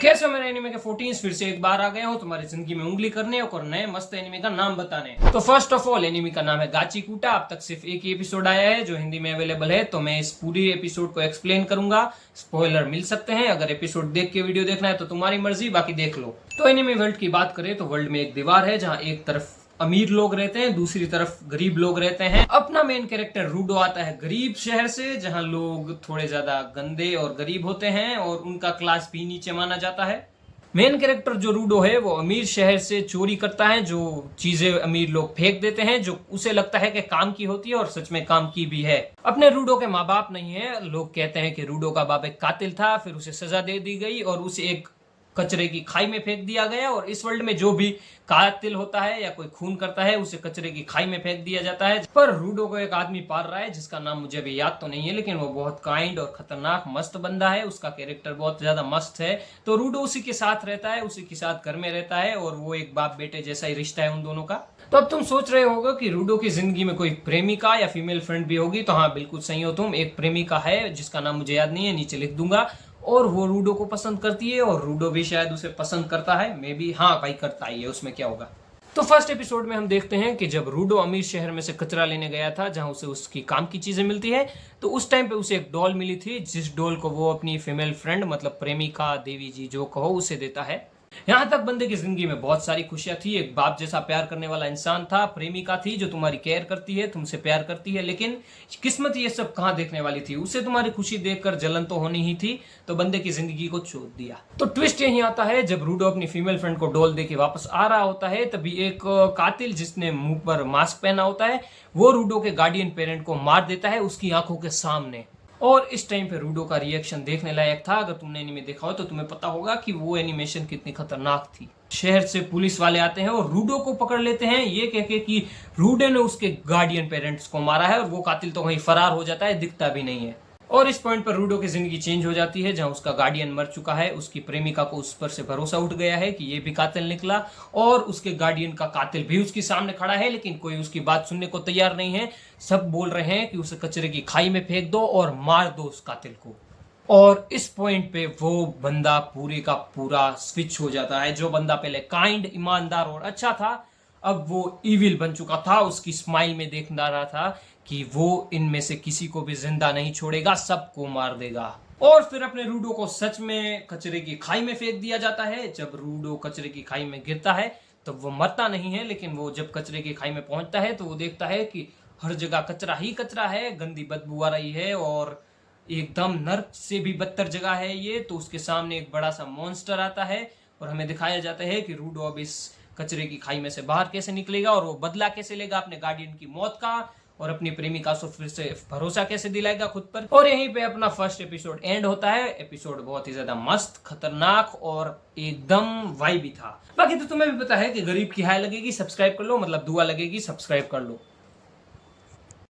कैसे हो मेरे एनिमे के 14 फिर से एक बार आ गया हूँ तुम्हारी जिंदगी में उंगली करने और नए मस्त एनिमे का नाम बताने। तो फर्स्ट ऑफ ऑल एनिमे का नाम है गाचीकूटा। अब तक सिर्फ एक ही एपिसोड आया है जो हिंदी में अवेलेबल है, तो मैं इस पूरी एपिसोड को एक्सप्लेन करूंगा। स्पॉइलर मिल सकते हैं, अगर एपिसोड देख के वीडियो देखना है तो तुम्हारी मर्जी, बाकी देख लो। तो एनिमे वर्ल्ड की बात करें तो वर्ल्ड में एक दीवार है जहाँ एक तरफ अमीर लोग रहते हैं, दूसरी तरफ गरीब लोग रहते हैं। अपना मेन कैरेक्टर रूडो आता है गरीब शहर से, जहां लोग थोड़े ज्यादा गंदे और गरीब होते हैं और उनका क्लास भी नीचे माना जाता है। मेन कैरेक्टर जो रूडो है वो अमीर शहर से चोरी करता है, जो चीजें अमीर लोग फेंक देते हैं, जो उसे लगता है कि काम की होती है और सच में काम की भी है। अपने रूडो के माँ बाप नहीं है, लोग कहते हैं कि रूडो का बाप एक कातिल था, फिर उसे सजा दे दी गई और उसे एक कचरे की खाई में फेंक दिया गया। और इस वर्ल्ड में जो भी कातिल होता है या कोई खून करता है उसे कचरे की खाई में फेंक दिया जाता है। पर रूडो को एक आदमी पाल रहा है जिसका नाम मुझे अभी याद तो नहीं है, लेकिन वो बहुत काइंड और खतरनाक मस्त बंदा है। उसका कैरेक्टर बहुत ज्यादा मस्त है। तो रूडो उसी के साथ रहता है, उसी के साथ घर में रहता है और वो एक बाप बेटे जैसा ही रिश्ता है उन दोनों का। तो अब तुम सोच रहे होगे कि रूडो की जिंदगी में कोई प्रेमिका या फीमेल फ्रेंड भी होगी, तो हाँ बिल्कुल सही हो तुम। एक प्रेमिका है जिसका नाम मुझे याद नहीं है, नीचे लिख दूंगा। और वो रूडो को पसंद करती है और रूडो भी शायद उसे पसंद करता है, मे बी, हाँ भाई करता ही है, उसमें क्या होगा। तो फर्स्ट एपिसोड में हम देखते हैं कि जब रूडो अमीर शहर में से कचरा लेने गया था जहां उसे उसकी काम की चीजें मिलती है, तो उस टाइम पे उसे एक डॉल मिली थी, जिस डॉल को वो अपनी फीमेल फ्रेंड मतलब प्रेमिका, देवी जी जो कहो, उसे देता है। यहाँ तक बंदे की जिंदगी में बहुत सारी खुशियां थी, एक बाप जैसा प्यार करने वाला इंसान था, प्रेमिका थी जो तुम्हारी केयर करती है, तुमसे प्यार करती है। लेकिन किस्मत ये सब कहाँ देखने वाली थी, उसे तुम्हारी खुशी देखकर जलन तो होनी ही थी, तो बंदे की जिंदगी को छोड़ दिया। तो ट्विस्ट यही आता है, जब रूडो अपनी फीमेल फ्रेंड को डॉल दे के वापस आ रहा होता है, तभी एक कातिल जिसने मुंह पर मास्क पहना होता है वो रूडो के गार्डियन पेरेंट को मार देता है उसकी आंखों के सामने। और इस टाइम पे रूडो का रिएक्शन देखने लायक था। अगर तुमने एनीमे देखा हो तो तुम्हें पता होगा कि वो एनिमेशन कितनी खतरनाक थी। शहर से पुलिस वाले आते हैं और रूडो को पकड़ लेते हैं, ये कह के कि रूडो ने उसके गार्डियन पेरेंट्स को मारा है, और वो कातिल तो वहीं फरार हो जाता है, दिखता भी नहीं है। और इस पॉइंट पर रूडो की जिंदगी चेंज हो जाती है, जहां उसका गार्डियन मर चुका है, उसकी प्रेमिका को उस पर से भरोसा उठ गया है कि ये भी कातिल निकला, और उसके गार्डियन का कातिल भी उसके सामने खड़ा है, लेकिन कोई उसकी बात सुनने को तैयार नहीं है। सब बोल रहे हैं कि उसे कचरे की खाई में फेंक दो और मार दो उस कातिल को। और इस पॉइंट पे वो बंदा पूरे का पूरा स्विच हो जाता है। जो बंदा पहले काइंड, ईमानदार और अच्छा था, अब वो इविल बन चुका था। उसकी स्माइल में देख रहा था कि वो इनमें से किसी को भी जिंदा नहीं छोड़ेगा, सबको मार देगा। और फिर अपने रूडो को सच में कचरे की खाई में फेंक दिया जाता है। जब रूडो कचरे की खाई में गिरता है तो वो मरता नहीं है, लेकिन वो जब कचरे की खाई में पहुंचता है तो वो देखता है कि हर जगह कचरा ही कचरा है, गंदी बदबू आ रही है और एकदम नर्क से भी बदतर जगह है ये। तो उसके सामने एक बड़ा सा मॉन्स्टर आता है और हमें दिखाया जाता है कि रूडो अब इस कचरे की खाई में से बाहर कैसे निकलेगा और वो बदला कैसे लेगा अपने गार्डियन की मौत का, और अपनी प्रेमिका से फिर से भरोसा कैसे दिलाएगा खुद पर। और यहीं पे अपना फर्स्ट एपिसोड एंड होता है। एपिसोड बहुत ही ज्यादा मस्त, खतरनाक और एकदम वाइबी था। बाकी तो तुम्हें भी पता है कि गरीब की हाय लगेगी, सब्सक्राइब कर लो, मतलब दुआ लगेगी, सब्सक्राइब कर लो।